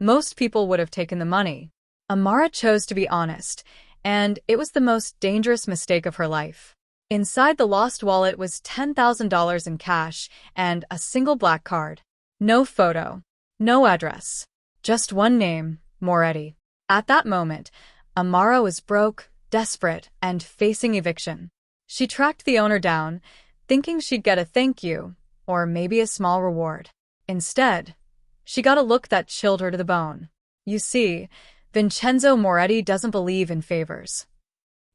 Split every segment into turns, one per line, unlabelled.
Most people would have taken the money. Amara chose to be honest, and it was the most dangerous mistake of her life. Inside the lost wallet was $10,000 in cash and a single black card. No photo, no address, just one name, Moretti. At that moment, Amara was broke, desperate, and facing eviction. She tracked the owner down, thinking she'd get a thank you, or maybe a small reward. Instead, she got a look that chilled her to the bone. You see, Vincenzo Moretti doesn't believe in favors.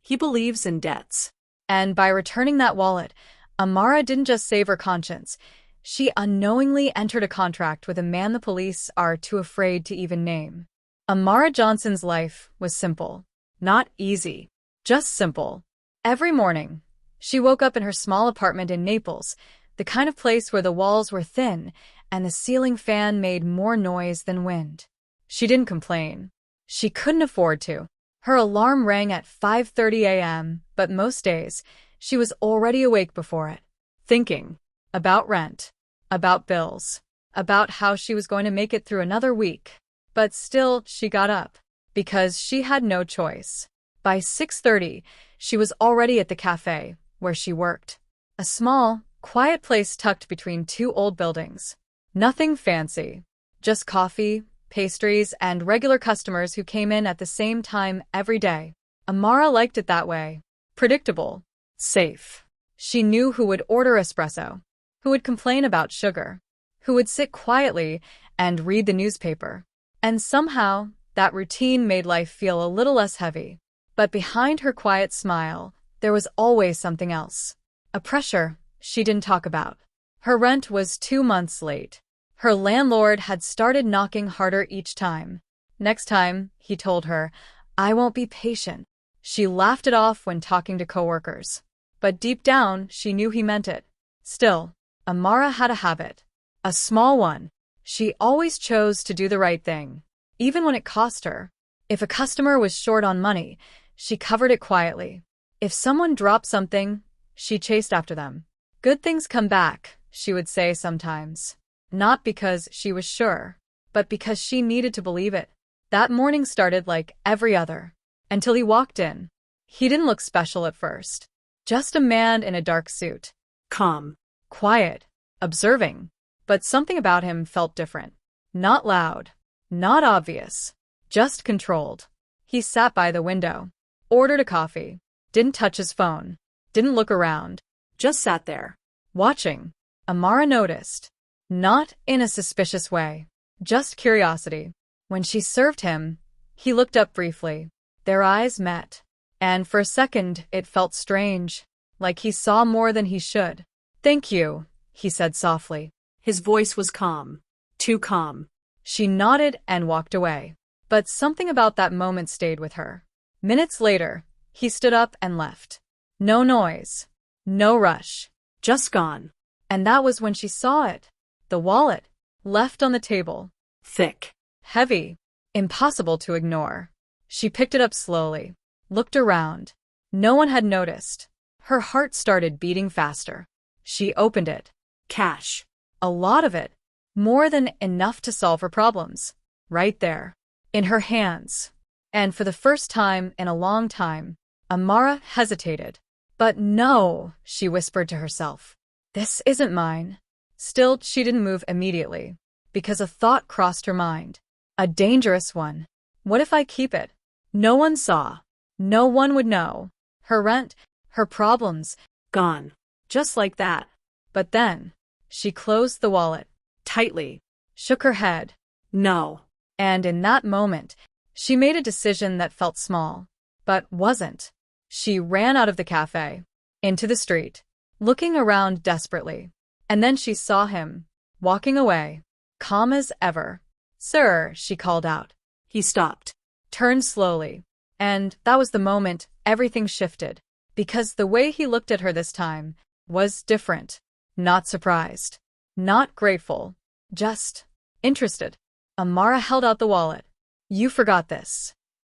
He believes in debts.
And by returning that wallet, Amara didn't just save her conscience. She unknowingly entered a contract with a man the police are too afraid to even name. Amara Johnson's life was simple. Not easy, just simple. Every morning, she woke up in her small apartment in Naples, the kind of place where the walls were thin and the ceiling fan made more noise than wind. She didn't complain. She couldn't afford to. Her alarm rang at 5:30 a.m., but most days, she was already awake before it, thinking about rent, about bills, about how she was going to make it through another week. But still, she got up, because she had no choice. By 6:30, she was already at the cafe, where she worked. A small, quiet place tucked between two old buildings. Nothing fancy, just coffee, pastries, and regular customers who came in at the same time every day. Amara liked it that way. Predictable. Safe. She knew who would order espresso, who would complain about sugar, who would sit quietly and read the newspaper. And somehow, that routine made life feel a little less heavy. But behind her quiet smile, there was always something else. A pressure she didn't talk about. Her rent was 2 months late. Her landlord had started knocking harder each time. Next time, he told her, I won't be patient. She laughed it off when talking to coworkers. But deep down, she knew he meant it. Still, Amara had a habit. A small one. She always chose to do the right thing, even when it cost her. If a customer was short on money, she covered it quietly. If someone dropped something, she chased after them. Good things come back, she would say sometimes. Not because she was sure, but because she needed to believe it. That morning started like every other, until he walked in. He didn't look special at first. Just a man in a dark suit.
Calm.
Quiet. Observing. But something about him felt different. Not loud. Not obvious. Just controlled. He sat by the window. Ordered a coffee. Didn't touch his phone. Didn't look around. Just sat there. Watching. Amara noticed. Not in a suspicious way. Just curiosity. When she served him, he looked up briefly. Their eyes met. And for a second, it felt strange. Like he saw more than he should. Thank you, he said softly.
His voice was calm. Too calm.
She nodded and walked away. But something about that moment stayed with her. Minutes later, he stood up and left. No noise. No rush. Just gone. And that was when she saw it. The wallet. Left on the table.
Thick.
Heavy. Impossible to ignore. She picked it up slowly. Looked around. No one had noticed. Her heart started beating faster. She opened it.
Cash.
A lot of it. More than enough to solve her problems. Right there. In her hands. And for the first time in a long time, Amara hesitated. But no, she whispered to herself. This isn't mine. Still, she didn't move immediately, because a thought crossed her mind. A dangerous one. What if I keep it? No one saw. No one would know. Her rent, her problems,
gone.
Just like that. But then, she closed the wallet, tightly, shook her head. No. And in that moment, she made a decision that felt small, but wasn't. She ran out of the cafe, into the street, looking around desperately. And then she saw him, walking away, calm as ever. Sir, she called out.
He stopped.
Turned slowly. And that was the moment everything shifted. Because the way he looked at her this time was different. Not surprised. Not grateful. Just interested. Amara held out the wallet. You forgot this.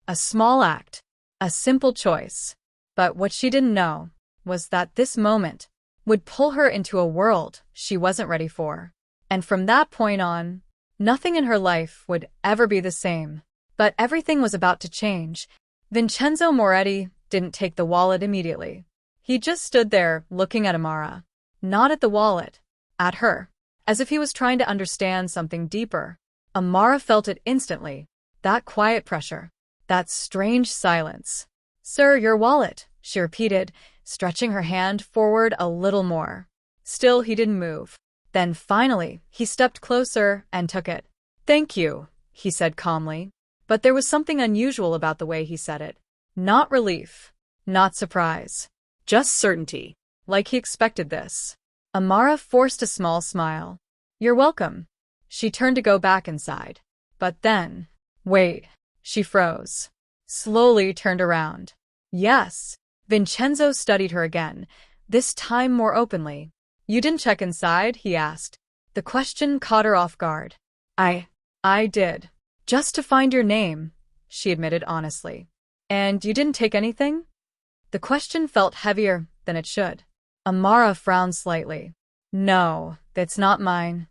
A small act. A simple choice. But what she didn't know was that this moment would pull her into a world she wasn't ready for. And from that point on, Nothing in her life would ever be the same. But everything was about to change. Vincenzo Moretti didn't take the wallet immediately. He just stood there looking at Amara. Not at the wallet. At her. As if he was trying to understand something deeper. Amara felt it instantly. That quiet pressure. That strange silence. "Sir, your wallet," she repeated, stretching her hand forward a little more. Still, he didn't move. Then finally, he stepped closer and took it. "Thank you," he said calmly. But there was something unusual about the way he said it. Not relief. Not surprise. Just certainty. Like he expected this. Amara forced a small smile. "You're welcome." She turned to go back inside. But then… Wait. She froze. Slowly turned around. Yes. Vincenzo studied her again, this time more openly. "You didn't check inside?" he asked. The question caught her off guard. I did. Just to find your name," she admitted honestly. "And you didn't take anything?" The question felt heavier than it should. Amara frowned slightly. "No, that's not mine."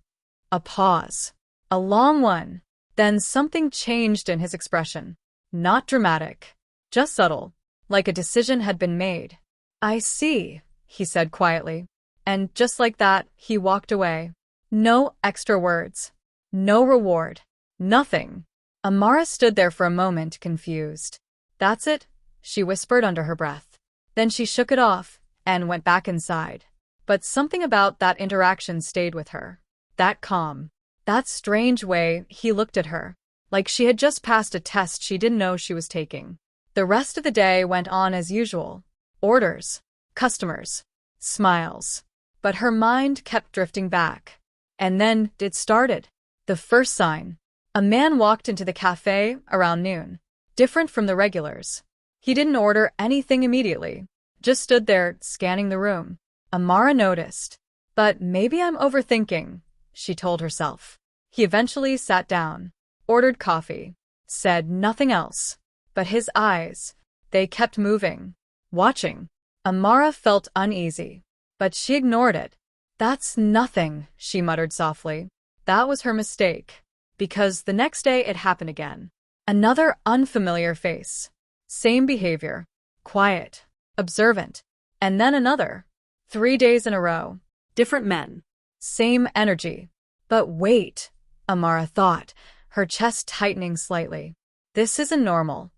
A pause. A long one. Then something changed in his expression. Not dramatic. Just subtle. Like a decision had been made. "I see," he said quietly. And just like that, he walked away. No extra words. No reward. Nothing. Amara stood there for a moment, confused. "That's it?" she whispered under her breath. Then she shook it off and went back inside. But something about that interaction stayed with her. That calm. That strange way he looked at her. Like she had just passed a test she didn't know she was taking. The rest of the day went on as usual. Orders. Customers. Smiles. But her mind kept drifting back. And then it started. The first sign. A man walked into the cafe around noon. Different from the regulars. He didn't order anything immediately. Just stood there, scanning the room. Amara noticed. But maybe I'm overthinking, she told herself. He eventually sat down. Ordered coffee. Said nothing else. But his eyes, they kept moving. Watching. Amara felt uneasy. But she ignored it. "That's nothing," she muttered softly. That was her mistake. Because the next day it happened again. Another unfamiliar face. Same behavior. Quiet. Observant. And then another. 3 days in a row.
Different men.
Same energy. But wait, Amara thought, her chest tightening slightly. This isn't normal.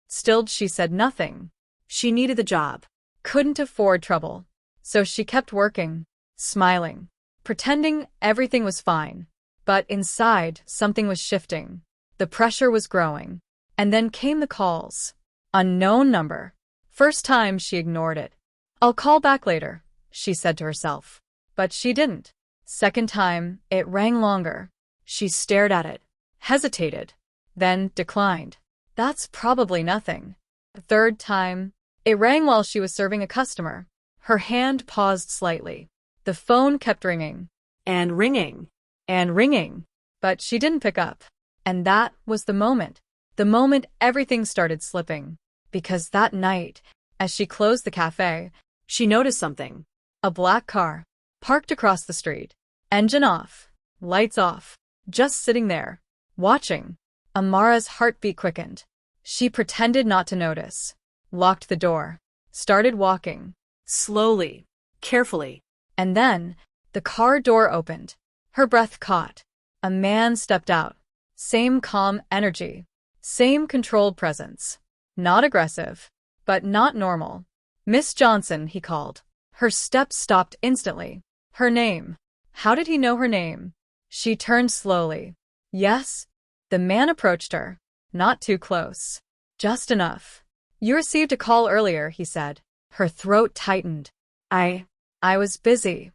Still, she said nothing.
She needed the job.
Couldn't afford trouble. So she kept working, smiling, pretending everything was fine. But inside, something was shifting. The pressure was growing. And then came the calls. Unknown number. First time she ignored it. "I'll call back later," she said to herself. But she didn't. Second time, it rang longer. She stared at it, hesitated, then declined. That's probably nothing. Third time, it rang while she was serving a customer. Her hand paused slightly. The phone kept ringing.
And ringing.
And ringing. But she didn't pick up. And that was the moment. The moment everything started slipping. Because that night, as she closed the cafe,
she noticed something.
A black car, parked across the street. Engine off. Lights off. Just sitting there. Watching. Amara's heartbeat quickened. She pretended not to notice. Locked the door. Started walking.
Slowly. Carefully.
And then, the car door opened. Her breath caught. A man stepped out. Same calm energy. Same controlled presence. Not aggressive. But not normal. "Miss Johnson," he called. Her steps stopped instantly. Her name. How did he know her name? She turned slowly. Yes. The man approached her. Not too close. Just enough. "You received a call earlier," he said. Her throat tightened. I was busy."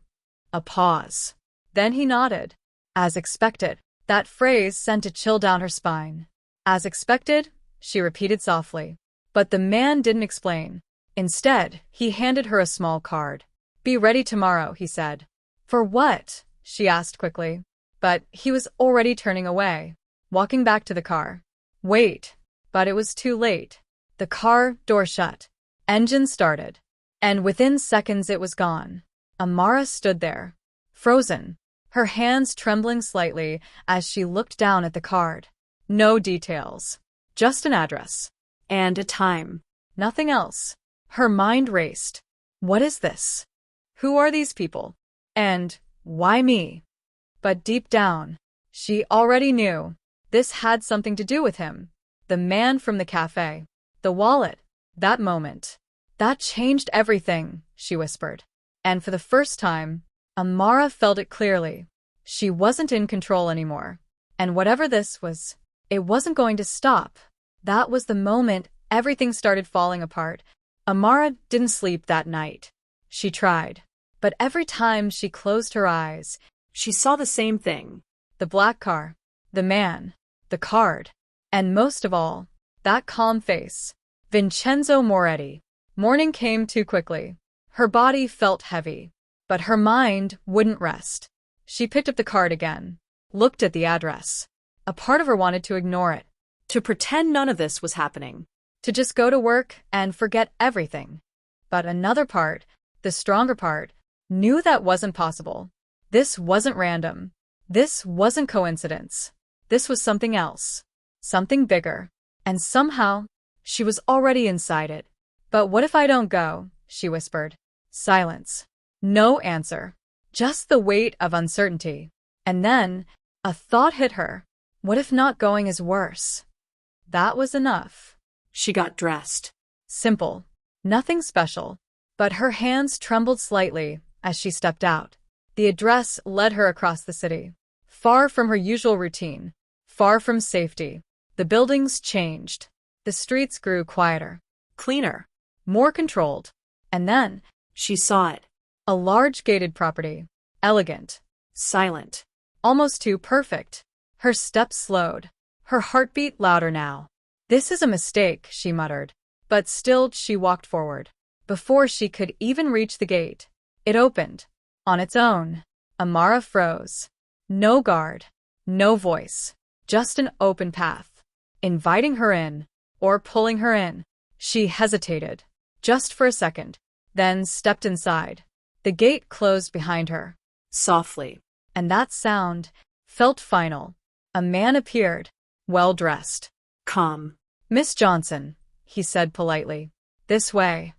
A pause. Then he nodded. As expected. That phrase sent a chill down her spine. "As expected," she repeated softly. But the man didn't explain. Instead, he handed her a small card. "Be ready tomorrow," he said. "For what?" she asked quickly. But he was already turning away, walking back to the car. Wait. But it was too late. The car door shut. Engine started. And within seconds it was gone. Amara stood there. Frozen. her hands trembling slightly as she looked down at the card. No details. Just an address.
And a time.
Nothing else. Her mind raced. What is this? Who are these people? And why me? But deep down, she already knew. This had something to do with him. The man from the cafe. The wallet. That moment. That changed everything, she whispered. And for the first time, Amara felt it clearly. She wasn't in control anymore. And whatever this was, it wasn't going to stop. That was the moment everything started falling apart. Amara didn't sleep that night. She tried. But every time she closed her eyes,
She saw the same thing.
the black car, the man, the card, and most of all, that calm face. Vincenzo Moretti. Morning came too quickly. Her body felt heavy, but her mind wouldn't rest. She picked up the card again, looked at the address. A part of her wanted to ignore it,
To pretend none of this was happening.
to just go to work and forget everything. But another part, the stronger part, knew that wasn't possible. This wasn't random. This wasn't coincidence. This was something else. Something bigger. And somehow, she was already inside it. But what if I don't go? She whispered. Silence. No answer. Just the weight of uncertainty. And then, a thought hit her. What if not going is worse? That was enough.
She got dressed.
Simple. Nothing special. But her hands trembled slightly as she stepped out. The address led her across the city. Far from her usual routine. Far from safety. The buildings changed. The streets grew quieter.
Cleaner.
More controlled. And then,
She saw it.
a large gated property. Elegant.
Silent.
Almost too perfect. Her steps slowed. Her heartbeat louder now. This is a mistake, she muttered. But still she walked forward. Before she could even reach the gate, it opened. On its own. Amara froze. No guard. No voice. Just an open path. Inviting her in. Or pulling her in. She hesitated. Just for a second. Then stepped inside. The gate closed behind her.
Softly.
And that sound felt final. A man appeared. Well-dressed.
Calm.
Miss Johnson, he said politely. This way.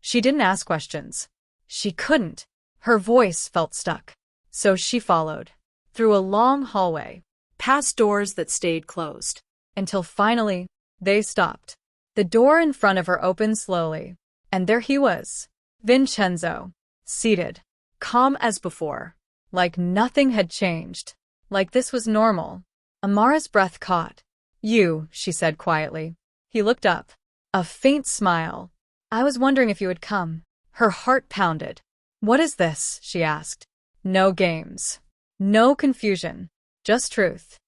She didn't ask questions. She couldn't. Her voice felt stuck. So she followed. Through a long hallway.
Past doors that stayed closed.
Until finally, they stopped. The door in front of her opened slowly. And there he was. Vincenzo. Seated. Calm as before. Like nothing had changed. Like this was normal. Amara's breath caught. You, she said quietly. He looked up. A faint smile. I was wondering if you would come. Her heart pounded. What is this? She asked. No games. No confusion. Just truth.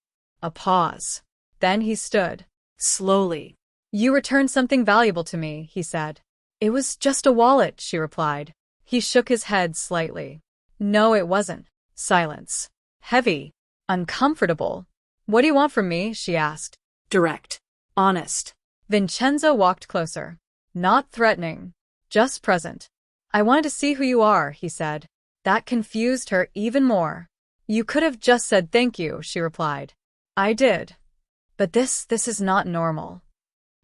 A pause. Then he stood.
Slowly.
You returned something valuable to me, he said. It was just a wallet, she replied. He shook his head slightly. No, it wasn't. Silence. Heavy. Uncomfortable. What do you want from me? She asked.
Direct. Honest.
Vincenzo walked closer. Not threatening. Just present. I wanted to see who you are, he said. That confused her even more. You could have just said thank you, she replied. I did. But this is not normal.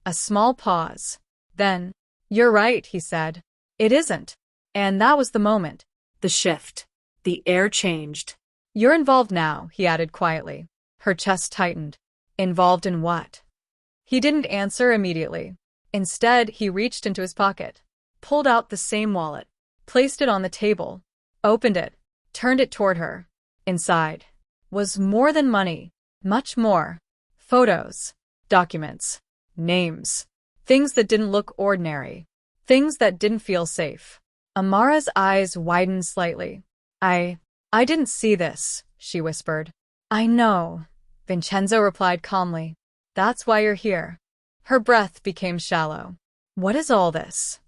A small pause. Then, you're right, he said. It isn't. And that was the moment.
The shift. The air changed.
You're involved now, he added quietly. Her chest tightened. Involved in what? He didn't answer immediately. Instead, he reached into his pocket, pulled out the same wallet, placed it on the table, opened it, turned it toward her. Inside was more than money, much more. Photos, documents, names, things that didn't look ordinary, things that didn't feel safe. Amara's eyes widened slightly. I didn't see this, she whispered. I know, Vincenzo replied calmly. That's why you're here. Her breath became shallow. What is all this?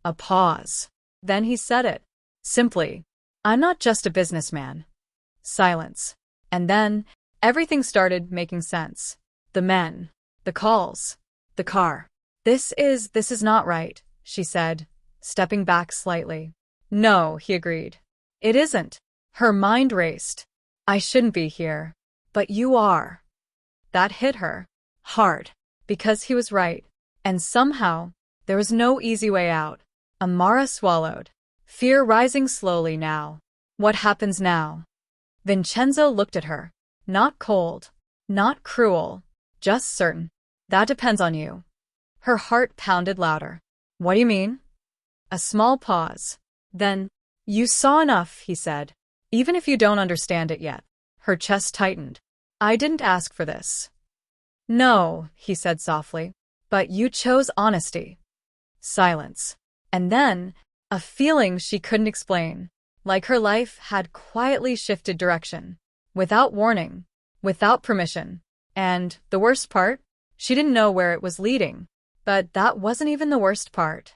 A pause. Then he said it. Simply, I'm not just a businessman. Silence. And then, everything started making sense. The men, the calls, the car. This is not right, she said, stepping back slightly. No, he agreed. It isn't. Her mind raced. I shouldn't be here. But you are. That hit her. Hard. Because he was right. And somehow, there was no easy way out. Amara swallowed. Fear rising slowly now. What happens now? Vincenzo looked at her. Not cold. Not cruel. Just certain. That depends on you. Her heart pounded louder. What do you mean? A small pause. Then, you saw enough, he said. Even if you don't understand it yet. Her chest tightened. I didn't ask for this. No, he said softly. But you chose honesty. Silence. And then, a feeling she couldn't explain. Like her life had quietly shifted direction. Without warning. Without permission. And, the worst part? She didn't know where it was leading. But that wasn't even the worst part.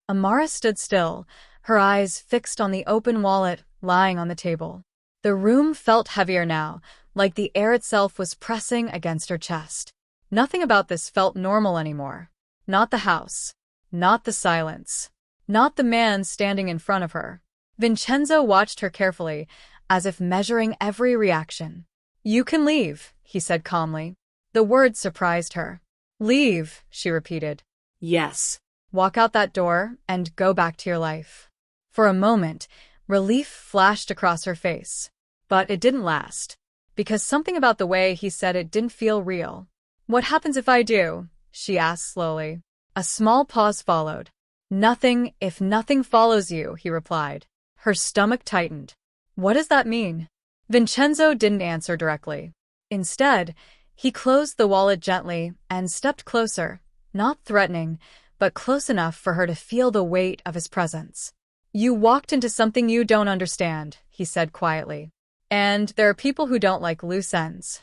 Amara stood still, her eyes fixed on the open wallet lying on the table. The room felt heavier now, like the air itself was pressing against her chest. Nothing about this felt normal anymore. Not the house. Not the silence. Not the man standing in front of her. Vincenzo watched her carefully, as if measuring every reaction. You can leave, he said calmly. The word surprised her. Leave, she repeated.
Yes.
Walk out that door and go back to your life. For a moment, relief flashed across her face. But it didn't last. Because something about the way he said it didn't feel real. What happens if I do? She asked slowly. A small pause followed. Nothing if nothing follows you, he replied. Her stomach tightened. What does that mean? Vincenzo didn't answer directly. Instead, he closed the wallet gently and stepped closer, not threatening, but close enough for her to feel the weight of his presence. You walked into something you don't understand, he said quietly. And there are people who don't like loose ends.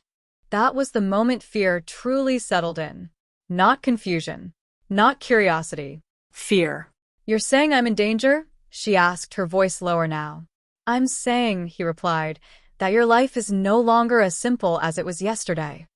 That was the moment fear truly settled in. Not confusion. Not curiosity.
Fear.
You're saying I'm in danger? She asked, her voice lower now. I'm saying, he replied, that your life is no longer as simple as it was yesterday.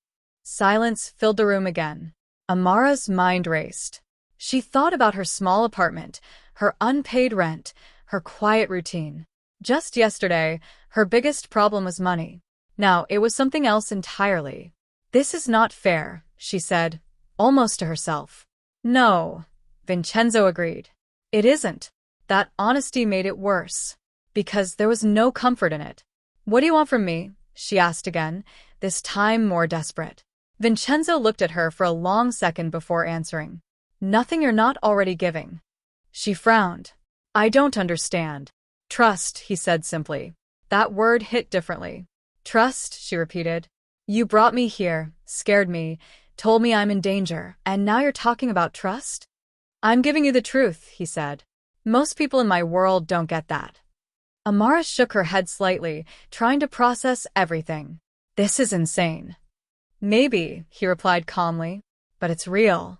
Silence filled the room again. Amara's mind raced. She thought about her small apartment, her unpaid rent, her quiet routine. Just yesterday, her biggest problem was money. Now, it was something else entirely. This is not fair, she said, almost to herself. No, Vincenzo agreed. It isn't. That honesty made it worse. Because there was no comfort in it. What do you want from me? She asked again, this time more desperate. Vincenzo looked at her for a long second before answering. Nothing you're not already giving. She frowned. I don't understand. Trust, he said simply. That word hit differently. Trust, she repeated. You brought me here, scared me, told me I'm in danger, and now you're talking about trust? I'm giving you the truth, he said. Most people in my world don't get that. Amara shook her head slightly, trying to process everything. This is insane. Maybe, he replied calmly, but it's real.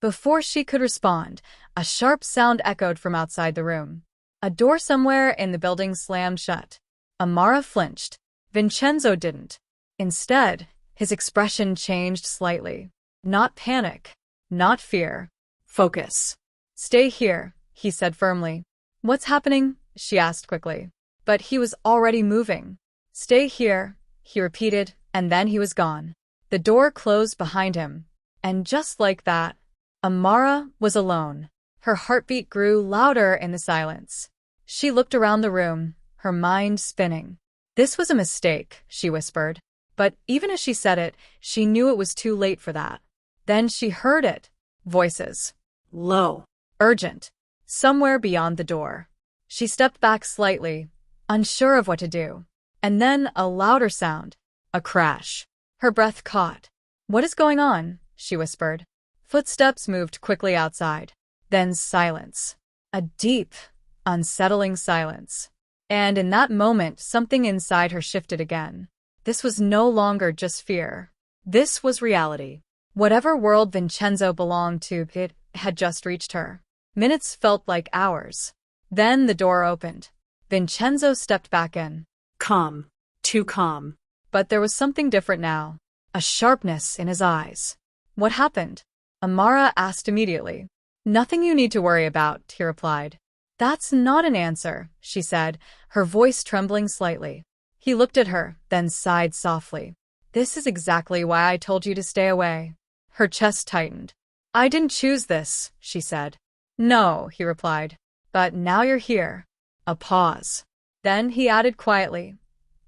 Before she could respond, a sharp sound echoed from outside the room. A door somewhere in the building slammed shut. Amara flinched. Vincenzo didn't. Instead, his expression changed slightly. Not panic. Not fear. Focus. Stay here, he said firmly. What's happening? She asked quickly. But he was already moving. Stay here, he repeated, and then he was gone. The door closed behind him. And just like that, Amara was alone. Her heartbeat grew louder in the silence. She looked around the room, her mind spinning. This was a mistake, she whispered. But even as she said it, she knew it was too late for that. Then she heard it. Voices.
Low.
Urgent. Somewhere beyond the door. She stepped back slightly, unsure of what to do. And then a louder sound. A crash. Her breath caught. What is going on? She whispered. Footsteps moved quickly outside. Then silence. A deep, unsettling silence. And in that moment, something inside her shifted again. This was no longer just fear. This was reality. Whatever world Vincenzo belonged to, it had just reached her. Minutes felt like hours. Then the door opened. Vincenzo stepped back in.
Calm. Too calm.
But there was something different now. A sharpness in his eyes. What happened? Amara asked immediately. Nothing you need to worry about, he replied. That's not an answer, she said, her voice trembling slightly. He looked at her, then sighed softly. This is exactly why I told you to stay away. Her chest tightened. I didn't choose this, she said. No, he replied. But now you're here. A pause. Then he added quietly,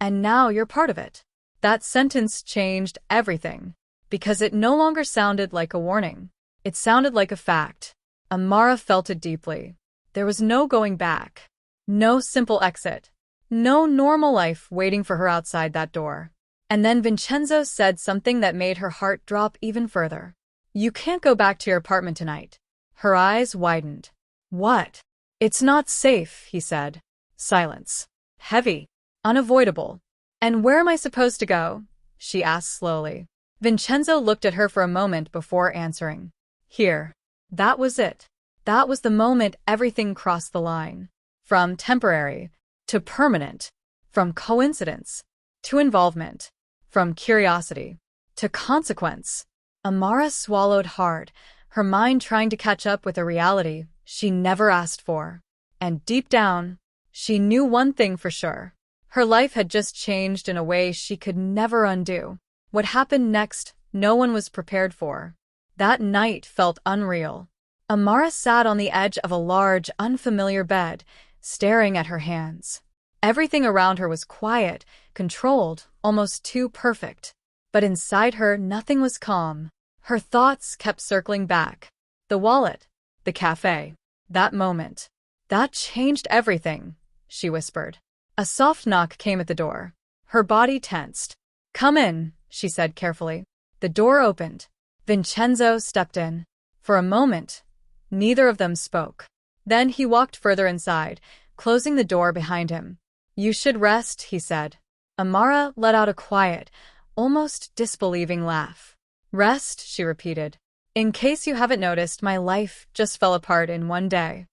and now you're part of it. That sentence changed everything, because it no longer sounded like a warning. It sounded like a fact. Amara felt it deeply. There was no going back. No simple exit. No normal life waiting for her outside that door. And then Vincenzo said something that made her heart drop even further. You can't go back to your apartment tonight. Her eyes widened. What? It's not safe, he said. Silence. Heavy. Unavoidable. And where am I supposed to go? She asked slowly. Vincenzo looked at her for a moment before answering. Here. That was it. That was the moment everything crossed the line. From temporary to permanent. From coincidence to involvement. From curiosity to consequence. Amara swallowed hard, her mind trying to catch up with a reality she never asked for. And deep down, she knew one thing for sure. Her life had just changed in a way she could never undo. What happened next, no one was prepared for. That night felt unreal. Amara sat on the edge of a large, unfamiliar bed, staring at her hands. Everything around her was quiet, controlled, almost too perfect. But inside her, nothing was calm. Her thoughts kept circling back. The wallet, the cafe, that moment. That changed everything, she whispered. A soft knock came at the door. Her body tensed. Come in, she said carefully. The door opened. Vincenzo stepped in. For a moment, neither of them spoke. Then he walked further inside, closing the door behind him. You should rest, he said. Amara let out a quiet, almost disbelieving laugh. Rest, she repeated. In case you haven't noticed, my life just fell apart in one day.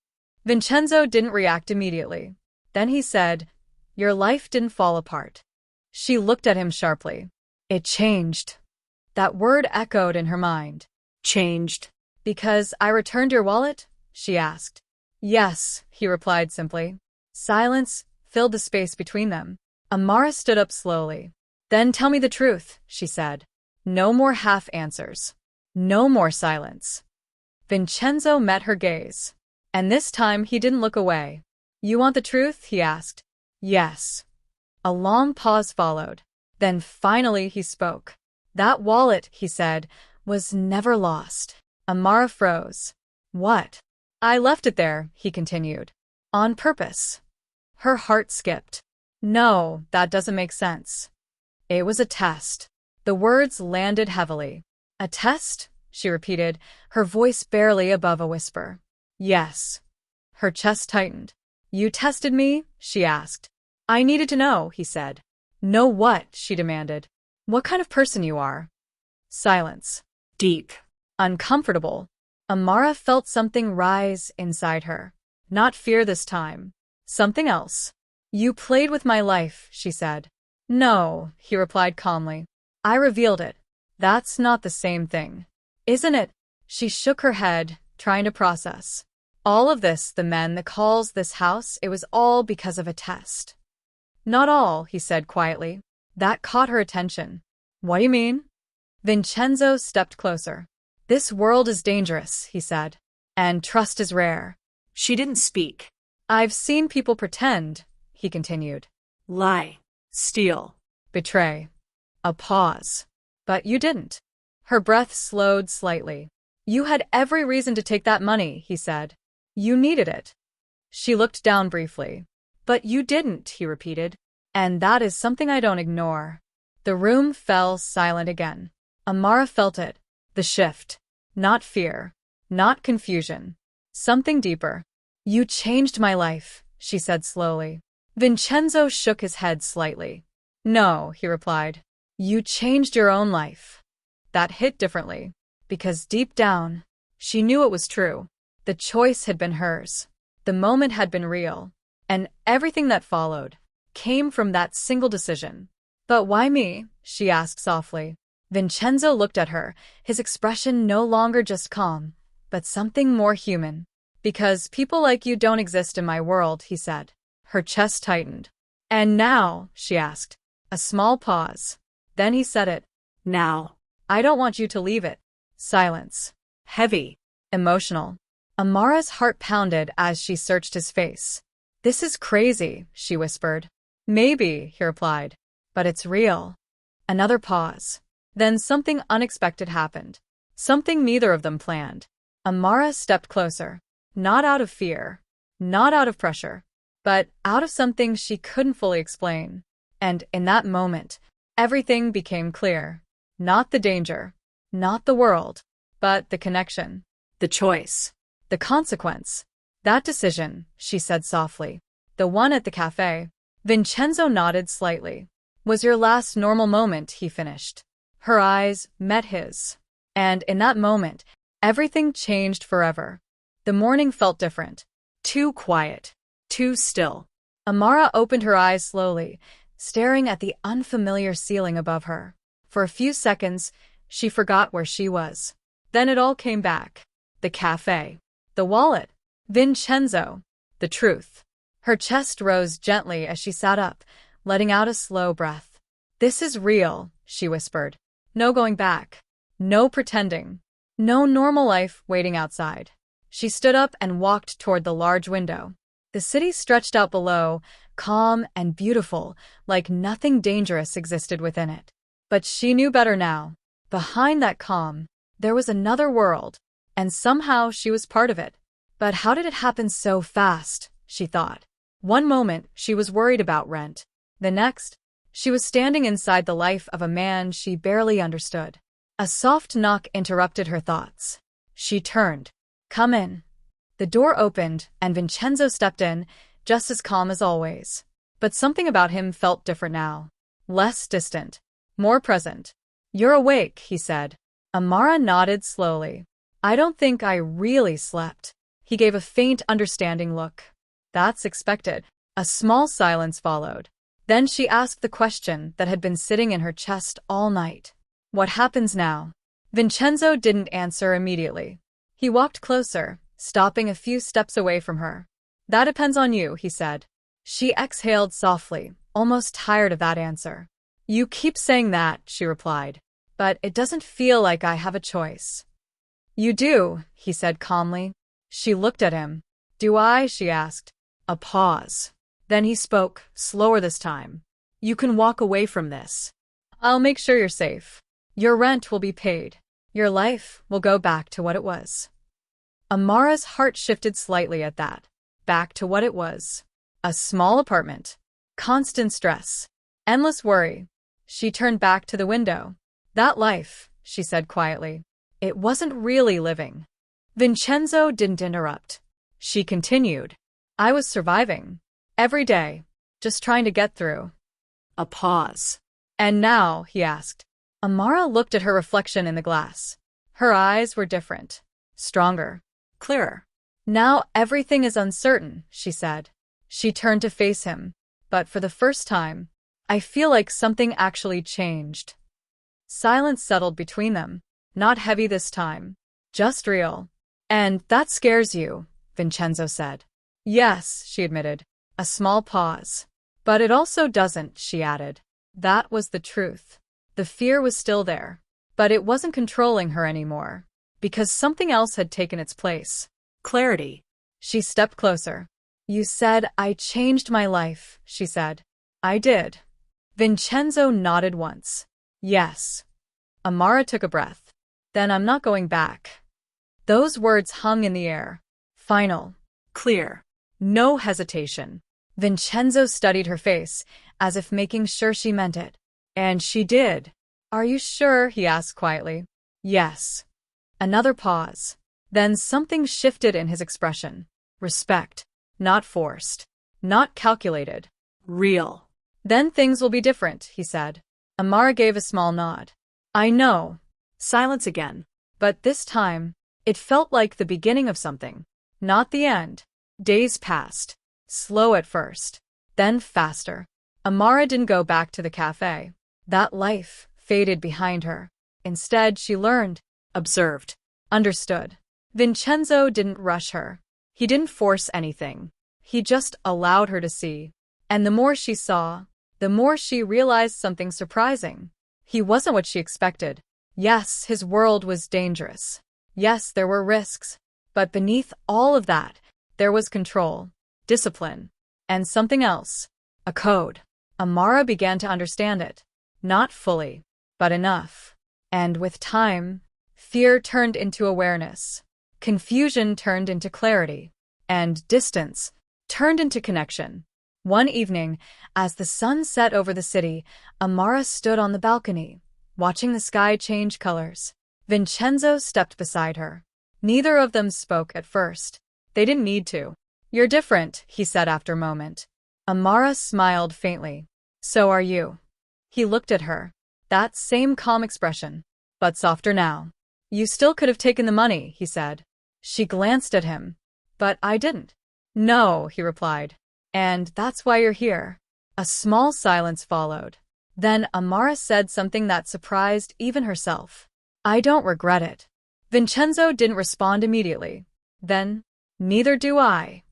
Vincenzo didn't react immediately. Then he said, Your life didn't fall apart. She looked at him sharply. It changed. That word echoed in her mind.
Changed.
Because I returned your wallet? She asked. Yes, he replied simply. Silence filled the space between them. Amara stood up slowly. Then tell me the truth, she said. No more half answers. No more silence. Vincenzo met her gaze. And this time he didn't look away. You want the truth? He asked. Yes. A long pause followed. Then finally he spoke. That wallet, he said, was never lost. Amara froze. What? I left it there, he continued. On purpose. Her heart skipped. No, that doesn't make sense. It was a test. The words landed heavily. A test? She repeated, her voice barely above a whisper. Yes. Her chest tightened. You tested me? She asked. I needed to know, he said. Know what? She demanded. What kind of person you are? Silence.
Deep.
Uncomfortable. Amara felt something rise inside her. Not fear this time. Something else. You played with my life, she said. No, he replied calmly. I revealed it. That's not the same thing. Isn't it? She shook her head, trying to process. All of this, the men, the calls, this house, it was all because of a test. Not all, he said quietly. That caught her attention. What do you mean? Vincenzo stepped closer. This world is dangerous, he said. And trust is rare.
She didn't speak.
I've seen people pretend, he continued.
Lie. Steal.
Betray. A pause. But you didn't. Her breath slowed slightly. You had every reason to take that money, he said. You needed it. She looked down briefly. But you didn't, he repeated. And that is something I don't ignore. The room fell silent again. Amara felt it. The shift. Not fear. Not confusion. Something deeper. You changed my life, she said slowly. Vincenzo shook his head slightly. No, he replied. You changed your own life. That hit differently. Because deep down, she knew it was true. The choice had been hers. The moment had been real. And everything that followed came from that single decision. But why me? She asked softly. Vincenzo looked at her, his expression no longer just calm, but something more human. Because people like you don't exist in my world, he said. Her chest tightened. And now, she asked. A small pause. Then he said it.
Now.
I don't want you to leave it. Silence.
Heavy.
Emotional. Amara's heart pounded as she searched his face. This is crazy, she whispered. Maybe, he replied. But it's real. Another pause. Then something unexpected happened. Something neither of them planned. Amara stepped closer. Not out of fear. Not out of pressure. But out of something she couldn't fully explain. And in that moment, everything became clear. Not the danger. Not the world. But the connection.
The choice.
The consequence. That decision, she said softly. The one at the cafe. Vincenzo nodded slightly. Was your last normal moment, he finished. Her eyes met his. And in that moment, everything changed forever. The morning felt different. Too quiet. Too still. Amara opened her eyes slowly, staring at the unfamiliar ceiling above her. For a few seconds, she forgot where she was. Then it all came back. The cafe. The wallet. Vincenzo. The truth. Her chest rose gently as she sat up, letting out a slow breath. This is real, she whispered. No going back. No pretending. No normal life waiting outside. She stood up and walked toward the large window. The city stretched out below, calm and beautiful, like nothing dangerous existed within it. But she knew better now. Behind that calm, there was another world, and somehow she was part of it. But how did it happen so fast, she thought. One moment, she was worried about rent. The next, she was standing inside the life of a man she barely understood. A soft knock interrupted her thoughts. She turned. Come in. The door opened, and Vincenzo stepped in, just as calm as always. But something about him felt different now. Less distant. More present. You're awake, he said. Amara nodded slowly. I don't think I really slept. He gave a faint, understanding look. That's expected. A small silence followed. Then she asked the question that had been sitting in her chest all night. What happens now? Vincenzo didn't answer immediately. He walked closer, stopping a few steps away from her. That depends on you, he said. She exhaled softly, almost tired of that answer. You keep saying that, she replied. But it doesn't feel like I have a choice. You do, he said calmly. She looked at him. Do I? She asked. A pause. Then he spoke, slower this time. You can walk away from this. I'll make sure you're safe. Your rent will be paid. Your life will go back to what it was. Amara's heart shifted slightly at that. Back to what it was. A small apartment. Constant stress. Endless worry. She turned back to the window. That life, she said quietly. It wasn't really living. Vincenzo didn't interrupt. She continued. I was surviving. Every day. Just trying to get through.
A pause.
And now, he asked. Amara looked at her reflection in the glass. Her eyes were different. Stronger. Clearer. Now everything is uncertain, she said. She turned to face him. But for the first time, I feel like something actually changed. Silence settled between them. Not heavy this time. Just real. And that scares you, Vincenzo said. Yes, she admitted. A small pause. But it also doesn't, she added. That was the truth. The fear was still there. But it wasn't controlling her anymore. Because something else had taken its place.
Clarity.
She stepped closer. You said I changed my life, she said. I did. Vincenzo nodded once. Yes. Amara took a breath. Then I'm not going back. Those words hung in the air. Final.
Clear.
No hesitation. Vincenzo studied her face, as if making sure she meant it. And she did. Are you sure? He asked quietly. Yes. Another pause. Then something shifted in his expression. Respect. Not forced. Not calculated.
Real.
Then things will be different, he said. Amara gave a small nod. I know.
Silence again.
But this time, it felt like the beginning of something. Not the end. Days passed. Slow at first. Then faster. Amara didn't go back to the cafe. That life faded behind her. Instead, she learned, observed, understood. Vincenzo didn't rush her. He didn't force anything. He just allowed her to see. And the more she saw, the more she realized something surprising. He wasn't what she expected. Yes, his world was dangerous. Yes, there were risks. But beneath all of that, there was control, discipline, and something else. A code. Amara began to understand it. Not fully, but enough. And with time, fear turned into awareness. Confusion turned into clarity. And distance turned into connection. One evening, as the sun set over the city, Amara stood on the balcony, watching the sky change colors. Vincenzo stepped beside her. Neither of them spoke at first. They didn't need to. "You're different," he said after a moment. Amara smiled faintly. "So are you." He looked at her. That same calm expression, but softer now. "You still could have taken the money," he said. She glanced at him. "But I didn't." "No," he replied. "And that's why you're here." A small silence followed. Then Amara said something that surprised even herself. "I don't regret it." Vincenzo didn't respond immediately. Then, "Neither do I."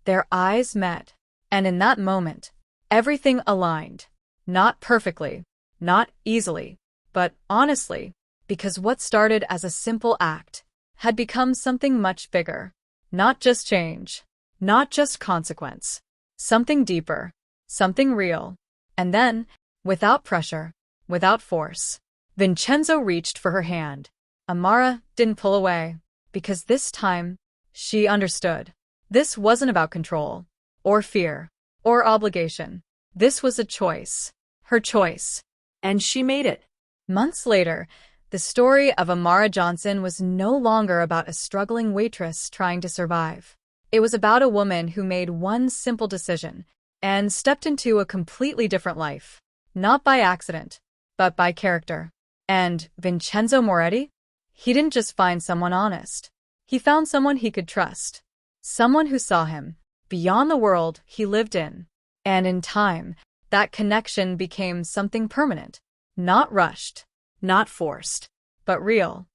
Their eyes met. And in that moment, everything aligned. Not perfectly, not easily, but honestly, because what started as a simple act had become something much bigger. Not just change, not just consequence, something deeper, something real. And then, without pressure, without force, Vincenzo reached for her hand. Amara didn't pull away, because this time, she understood. This wasn't about control, or fear, or obligation. This was a choice. Her choice.
And she made it.
Months later, the story of Amara Johnson was no longer about a struggling waitress trying to survive. It was about a woman who made one simple decision and stepped into a completely different life. Not by accident, but by character. And Vincenzo Moretti? He didn't just find someone honest. He found someone he could trust. Someone who saw him beyond the world he lived in. And in time, that connection became something permanent. Not rushed, not forced, but real.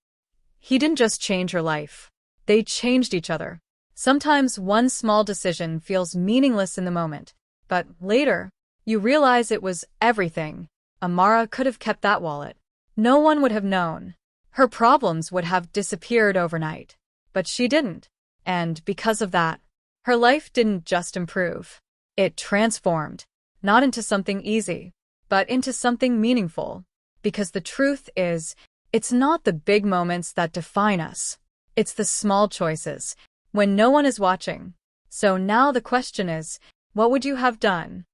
He didn't just change her life. They changed each other. Sometimes one small decision feels meaningless in the moment, but later, you realize it was everything. Amara could have kept that wallet. No one would have known. Her problems would have disappeared overnight. But she didn't. And because of that, her life didn't just improve. It transformed, not into something easy, but into something meaningful. Because the truth is, it's not the big moments that define us. It's the small choices, when no one is watching. So now the question is, what would you have done?